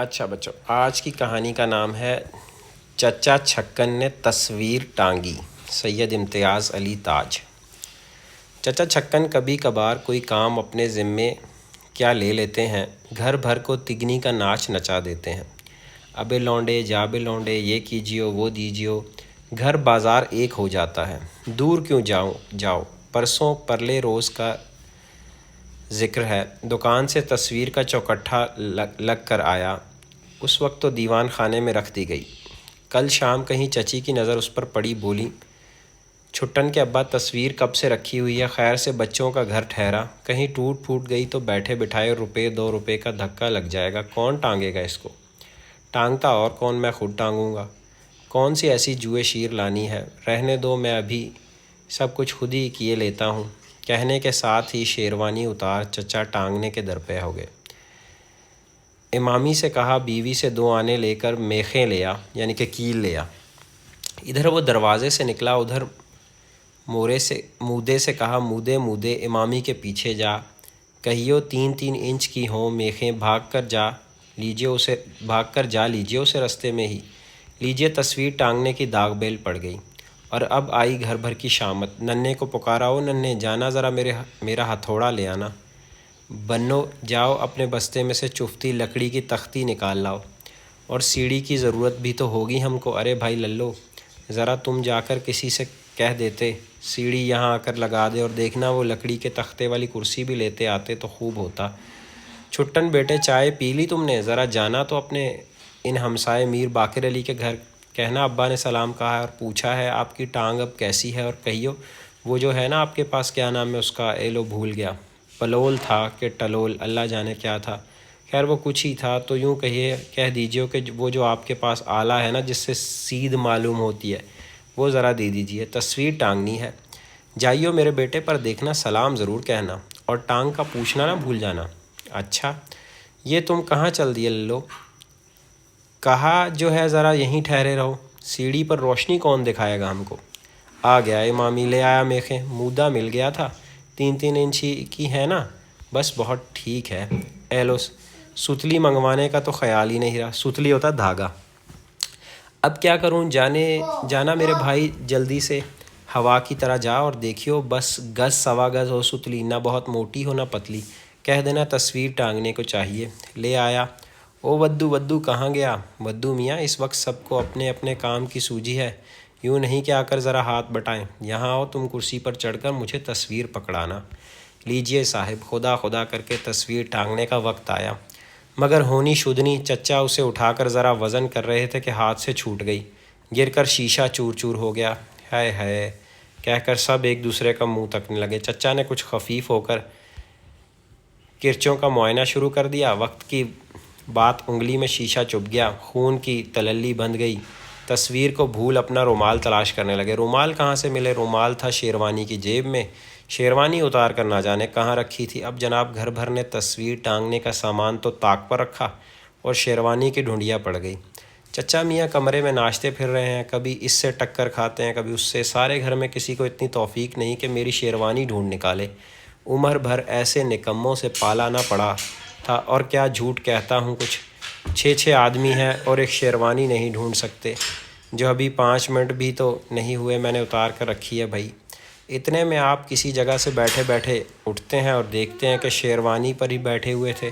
اچھا بچوں، آج کی کہانی کا نام ہے چچا چھکن نے تصویر ٹانگی، سید امتیاز علی تاج۔ چچا چھکن کبھی کبھار کوئی کام اپنے ذمے کیا لے لیتے ہیں، گھر بھر کو تگنی کا ناچ نچا دیتے ہیں۔ ابے لونڈے جا بے لونڈے، یہ کیجیو وہ دیجیو، گھر بازار ایک ہو جاتا ہے۔ دور کیوں جاؤ، پرسوں پرلے روز کا ذکر ہے، دکان سے تصویر کا چوکٹھا لگ کر آیا۔ اس وقت تو دیوان خانے میں رکھ دی گئی۔ کل شام کہیں چچی کی نظر اس پر پڑی، بولی چھٹن کے ابا تصویر کب سے رکھی ہوئی ہے، خیر سے بچوں کا گھر ٹھہرا، کہیں ٹوٹ پھوٹ گئی تو بیٹھے بٹھائے روپے 2 روپے کا دھکا لگ جائے گا، کون ٹانگے گا اس کو؟ ٹانگتا اور کون، میں خود ٹانگوں گا۔ کون سی ایسی جوئے شیر لانی ہے، رہنے دو، میں ابھی سب کچھ خود ہی کیے لیتا ہوں۔ کہنے کے ساتھ ہی شیروانی اتار چچا ٹانگنے کے درپے ہو گئے۔ امامی سے کہا بیوی سے 2 آنے لے کر میخیں لیا، یعنی کہ کیل لیا۔ ادھر وہ دروازے سے نکلا، ادھر مودے سے کہا مودے امامی کے پیچھے جا، کہیو 3 انچ کی ہوں میخیں، بھاگ کر جا لیجیے اسے رستے میں ہی، لیجیے تصویر ٹانگنے کی داغ بیل پڑ گئی۔ اور اب آئی گھر بھر کی شامت، ننھے کو پکارا، او ننھے جانا ذرا میرا ہتھوڑا لے آنا، بنو جاؤ اپنے بستے میں سے چفتی لکڑی کی تختی نکال لاؤ، اور سیڑھی کی ضرورت بھی تو ہوگی ہم کو، ارے بھائی للو ذرا تم جا کر کسی سے کہہ دیتے سیڑھی یہاں آ کر لگا دے، اور دیکھنا وہ لکڑی کے تختے والی کرسی بھی لیتے آتے تو خوب ہوتا۔ چھٹن بیٹے چائے پی لی تم نے، ذرا جانا تو اپنے ان ہمسائے میر باقر علی کے گھر، کہنا ابا نے سلام کہا ہے اور پوچھا ہے آپ کی ٹانگ اب کیسی ہے، اور کہیو وہ جو ہے نا آپ کے پاس، کیا نام ہے اس کا، ایلو بھول گیا، پلول تھا کہ ٹلول، اللہ جانے کیا تھا، خیر وہ کچھ ہی تھا، تو یوں کہہ دیجیے کہ وہ جو آپ کے پاس آلہ ہے نا جس سے سیدھ معلوم ہوتی ہے، وہ ذرا دے دیجیے، تصویر ٹانگنی ہے۔ جائیو میرے بیٹے، پر دیکھنا سلام ضرور کہنا، اور ٹانگ کا پوچھنا نہ بھول جانا۔ اچھا یہ تم کہاں چل دیے للو؟ کہا جو ہے ذرا یہیں ٹھہرے رہو، سیڑھی پر روشنی کون دکھائے گا ہم کو؟ آ گیا امامی، لے آیا میخیں، مودا مل گیا تھا، 3 انچ کی ہے نا، بس بہت ٹھیک ہے، ایلو ستلی منگوانے کا تو خیال ہی نہیں رہا، ستلی ہوتا دھاگا۔ اب کیا کروں، جانا میرے بھائی جلدی سے، ہوا کی طرح جا، اور دیکھیو بس 1.25 گز ہو ستلی، نہ بہت موٹی ہو نہ پتلی، کہہ دینا تصویر ٹانگنے کو چاہیے، لے آیا۔ او ودو کہاں گیا؟ ودو میاں اس وقت سب کو اپنے اپنے کام کی سوجی ہے، یوں نہیں کہ آ کر ذرا ہاتھ بٹائیں، یہاں آؤ تم کرسی پر چڑھ کر مجھے تصویر پکڑانا۔ لیجئے صاحب، خدا کر کے تصویر ٹانگنے کا وقت آیا، مگر ہونی شدنی، چچا اسے اٹھا کر ذرا وزن کر رہے تھے کہ ہاتھ سے چھوٹ گئی، گر کر شیشہ چور چور ہو گیا۔ ہائے کہہ کر سب ایک دوسرے کا منہ تکنے لگے۔ چچا نے کچھ خفیف ہو کر کرچوں کا معائنہ شروع کر دیا، وقت کی بات انگلی میں شیشہ چبھ گیا، خون کی تللی بندھ گئی، تصویر کو بھول اپنا رومال تلاش کرنے لگے۔ رومال کہاں سے ملے؟ رومال تھا شیروانی کی جیب میں، شیروانی اتار کر نہ جانے کہاں رکھی تھی۔ اب جناب گھر بھر نے تصویر ٹانگنے کا سامان تو طاق پر رکھا، اور شیروانی کی ڈھونڈیا پڑ گئی۔ چچا میاں کمرے میں ناچتے پھر رہے ہیں، کبھی اس سے ٹکر کھاتے ہیں کبھی اس سے، سارے گھر میں کسی کو اتنی توفیق نہیں کہ میری شیروانی ڈھونڈ نکالے۔ عمر بھر ایسے نکموں سے پالا نہ پڑا تھا، اور کیا جھوٹ کہتا ہوں، کچھ 6 آدمی ہیں اور ایک شیروانی نہیں ڈھونڈ سکتے، جو ابھی 5 منٹ بھی تو نہیں ہوئے میں نے اتار کر رکھی ہے بھائی۔ اتنے میں آپ کسی جگہ سے بیٹھے اٹھتے ہیں اور دیکھتے ہیں کہ شیروانی پر ہی بیٹھے ہوئے تھے۔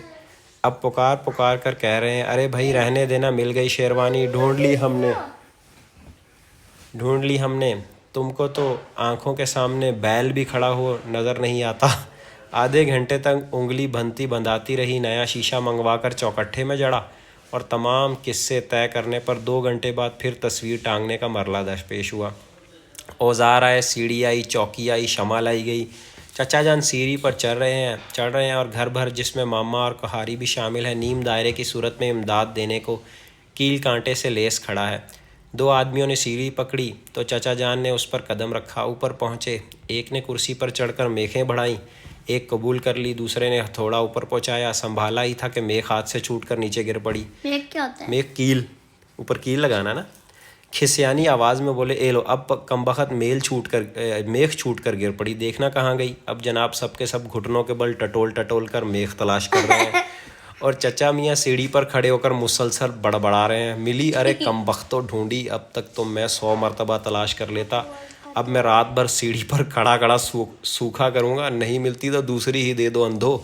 اب پکار کر کہہ رہے ہیں، ارے بھائی رہنے دینا، مل گئی شیروانی، ڈھونڈ لی ہم نے، تم کو تو آنکھوں کے سامنے بیل بھی کھڑا ہو نظر نہیں آتا۔ آدھے گھنٹے تک انگلی بندھاتی رہی، نیا شیشہ منگوا کر چوکٹھے میں جڑا، اور تمام قصے طے کرنے پر 2 گھنٹے بعد پھر تصویر ٹانگنے کا مرلہ درپیش ہوا۔ اوزار آئے، سیڑھی آئی، چوکی آئی، شمع لائی گئی۔ چچا جان سیڑھی پر چڑھ رہے ہیں، اور گھر بھر جس میں ماما اور کہاری بھی شامل ہے، نیم دائرے کی صورت میں امداد دینے کو کیل کانٹے سے لیس کھڑا ہے۔ 2 آدمیوں نے سیڑھی پکڑی تو چچا جان نے اس پر قدم رکھا، اوپر پہنچے، ایک نے کرسی پر چڑھ کر میخیں بڑھائیں، ایک قبول کر لی، دوسرے نے ہتھوڑا اوپر پہنچایا، سنبھالا ہی تھا کہ میخ ہاتھ سے چھوٹ کر نیچے گر پڑی۔ میخ کیا ہوتا ہے؟ میخ کیل، اوپر کیل لگانا نا۔ کھسیانی آواز میں بولے، اے لو اب کمبخت میخ چھوٹ کر گر پڑی، دیکھنا کہاں گئی۔ اب جناب سب کے سب گھٹنوں کے بل ٹٹول کر میخ تلاش کر رہے ہیں، اور چچا میاں سیڑھی پر کھڑے ہو کر مسلسل بڑبڑا رہے ہیں، ملی ارے کم بختوں ڈھونڈی، اب تک تو میں 100 مرتبہ تلاش کر لیتا، اب میں رات بھر سیڑھی پر کھڑا کھڑا سوکھا کروں گا، نہیں ملتی تو دوسری ہی دے دو اندھو۔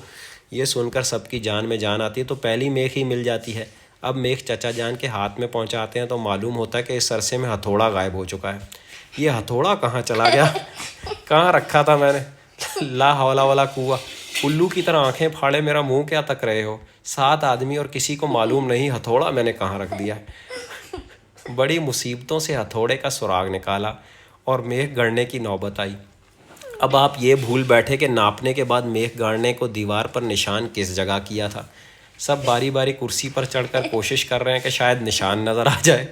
یہ سن کر سب کی جان میں جان آتی ہے، تو پہلی میخ ہی مل جاتی ہے۔ اب میخ چچا جان کے ہاتھ میں پہنچاتے ہیں تو معلوم ہوتا ہے کہ اس عرصے میں ہتھوڑا غائب ہو چکا ہے۔ یہ ہتھوڑا کہاں چلا گیا، کہاں رکھا تھا میں نے، لا حول ولا قوہ، الو کی طرح آنکھیں پھاڑے میرا منہ کیا تک رہے ہو، 7 آدمی اور کسی کو معلوم نہیں ہتھوڑا میں نے کہاں رکھ دیا ہے۔ بڑی مصیبتوں سے ہتھوڑے کا سراغ نکالا اور میخ گڑنے کی نوبت آئی۔ اب آپ یہ بھول بیٹھے کہ ناپنے کے بعد میخ گاڑنے کو دیوار پر نشان کس جگہ کیا تھا۔ سب باری باری کرسی پر چڑھ کر کوشش کر رہے ہیں کہ شاید نشان نظر آ جائے،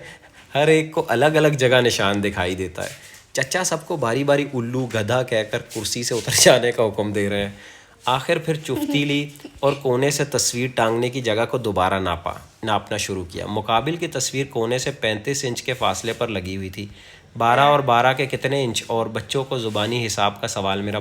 ہر ایک کو الگ الگ جگہ نشان دکھائی دیتا ہے۔ چچا سب کو باری باری الو گدھا کہہ کر کرسی سے اتر جانے کا حکم دے رہے ہیں۔ آخر پھر چفتی لی اور کونے سے تصویر ٹانگنے کی جگہ کو دوبارہ ناپنا شروع کیا۔ مقابل کی تصویر کونے سے 35 انچ کے فاصلے پر لگی ہوئی تھی۔ 12 اور 12 کے کتنے انچ، اور بچوں کو زبانی حساب کا سوال میرا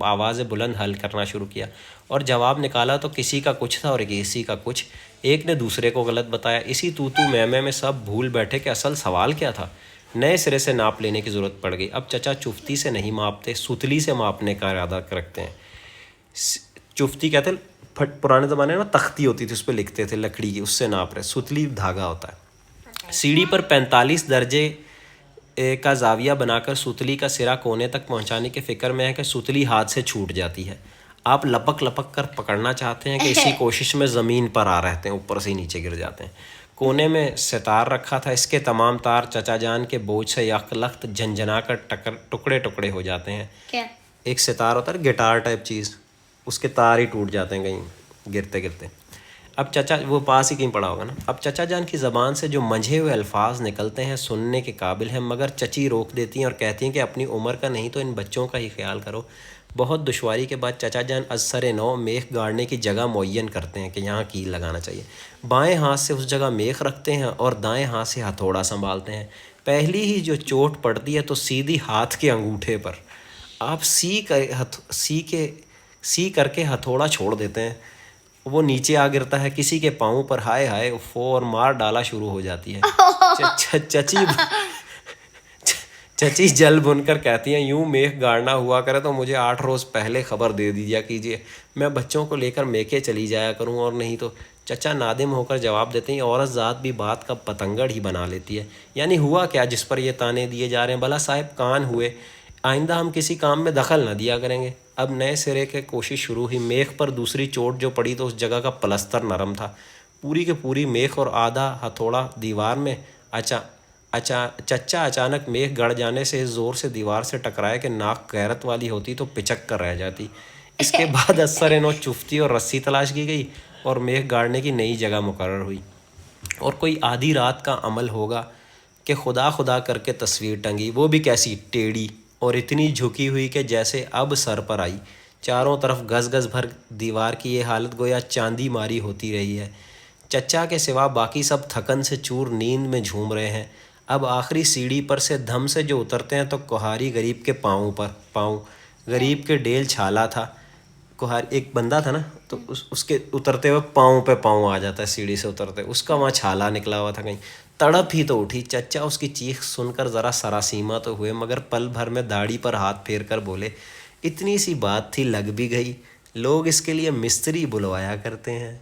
آواز بلند حل کرنا شروع کیا، اور جواب نکالا تو کسی کا کچھ تھا اور کسی کا کچھ، ایک نے دوسرے کو غلط بتایا۔ اسی تو میں میں سب بھول بیٹھے کہ اصل سوال کیا تھا۔ نئے سرے سے ناپ لینے کی ضرورت پڑ گئی۔ اب چچا چفتی سے نہیں ماپتے، ستلی سے ماپنے کا ارادہ رکھتے ہیں۔ چفتی کہتے ہیں، پرانے زمانے میں تختی ہوتی تھی، اس پہ لکھتے تھے لکڑی کی، اس سے ناپ رہے، ستلی دھاگا ہوتا ہے۔ سیڑھی پر 45 درجے کا زاویہ بنا کر ستلی کا سرا کونے تک پہنچانے کی فکر میں ہے کہ ستلی ہاتھ سے چھوٹ جاتی ہے۔ آپ لپک لپک کر پکڑنا چاہتے ہیں کہ اسی کوشش میں زمین پر آ رہتے ہیں، اوپر سے نیچے گر جاتے ہیں۔ کونے میں ستار رکھا تھا، اس کے تمام تار چچا جان کے بوجھ سے یک لخت جھنجھنا کر ٹکڑے ٹکڑے ہو جاتے ہیں۔ کیا؟ ایک ستار ہوتا ہے گٹار ٹائپ چیز، اس کے تار ہی ٹوٹ جاتے ہیں کہیں گرتے گرتے۔ اب چچا، وہ پاس ہی کہیں پڑا ہوگا نا، اب چچا جان کی زبان سے جو منجھے ہوئے الفاظ نکلتے ہیں سننے کے قابل ہیں، مگر چچی روک دیتی ہیں اور کہتی ہیں کہ اپنی عمر کا نہیں تو ان بچوں کا ہی خیال کرو۔ بہت دشواری کے بعد چچا جان از سر نو میخ گاڑنے کی جگہ معین کرتے ہیں کہ یہاں کیل لگانا چاہیے۔ بائیں ہاتھ سے اس جگہ میخ رکھتے ہیں اور دائیں ہاتھ سے ہتھوڑا سنبھالتے ہیں۔ پہلی ہی جو چوٹ پڑتی ہے تو سیدھی ہاتھ کے انگوٹھے پر۔ آپ سی کر کے ہتھوڑا چھوڑ دیتے ہیں، وہ نیچے آ گرتا ہے کسی کے پاؤں پر، ہائے ہائے فو، اور مار ڈالا شروع ہو جاتی ہے۔ چچی جل بن کر کہتی ہیں، یوں میخ گاڑنا ہوا کرے تو مجھے 8 روز پہلے خبر دے دیجیے کیجیے، میں بچوں کو لے کر میکے چلی جایا کروں، اور نہیں تو۔ چچا نادم ہو کر جواب دیتے ہیں، عورت ذات بھی بات کا پتنگڑ ہی بنا لیتی ہے، یعنی ہوا کیا جس پر یہ تانے دیے جا رہے ہیں؟ بھلا صاحب کان ہوئے، آئندہ ہم کسی کام میں دخل نہ دیا کریں گے۔ اب نئے سرے کے کوشش شروع ہوئی۔ میخ پر دوسری چوٹ جو پڑی تو اس جگہ کا پلستر نرم تھا، پوری کے پوری میخ اور آدھا ہتھوڑا دیوار میں۔ چچا اچانک میخ گڑ جانے سے اس زور سے دیوار سے ٹکرایا کہ ناک غیرت والی ہوتی تو پچک کر رہ جاتی۔ اس کے بعد اثر نو چفتی اور رسی تلاش کی گئی اور میخ گاڑنے کی نئی جگہ مقرر ہوئی۔ اور کوئی آدھی رات کا عمل ہوگا کہ خدا خدا کر کے تصویر ٹنگی، وہ بھی کیسی ٹیڑھی اور اتنی جھکی ہوئی کہ جیسے اب سر پر آئی۔ چاروں طرف گز گز بھر دیوار کی یہ حالت گویا چاندی ماری ہوتی رہی ہے۔ چچا کے سوا باقی سب تھکن سے چور نیند میں جھوم رہے ہیں۔ اب آخری سیڑھی پر سے دھم سے جو اترتے ہیں تو کوہاری غریب کے پاؤں غریب کے ڈیل چھالا تھا۔ کوہار ایک بندہ تھا نا، تو اس کے اترتے ہوئے پاؤں پہ پاؤں آ جاتا ہے سیڑھی سے اترتے، اس کا وہاں چھالا نکلا ہوا تھا کہیں۔ تڑپ ہی تو اٹھی۔ چچا اس کی چیخ سن کر ذرا سراسیمہ تو ہوئے، مگر پل بھر میں داڑھی پر ہاتھ پھیر کر بولے، اتنی سی بات تھی لگ بھی گئی، لوگ اس کے لیے مستری بلوایا کرتے ہیں۔